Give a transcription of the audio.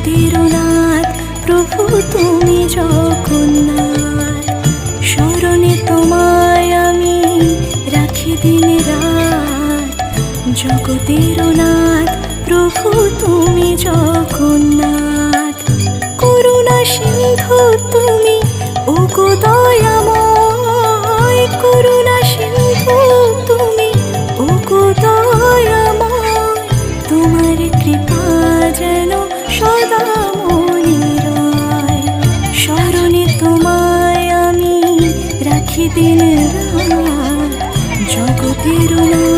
জগতের নাথ প্রভু তুমি জগন্নাথ। স্মরণে তোমায় আমি রাখি দিন রাত, জগতের নাথ প্রভু তুমি জগন্নাথ। করুণা সিন্ধু তুমি ওগো দয়াময়, করুণা সিন্ধু তুমি ওগো দয়াময়। তোমার কৃপা যেন সদা মনে রয়, স্মরণে তোমায় আমি রাখি দিন রাত, জগতের নাথ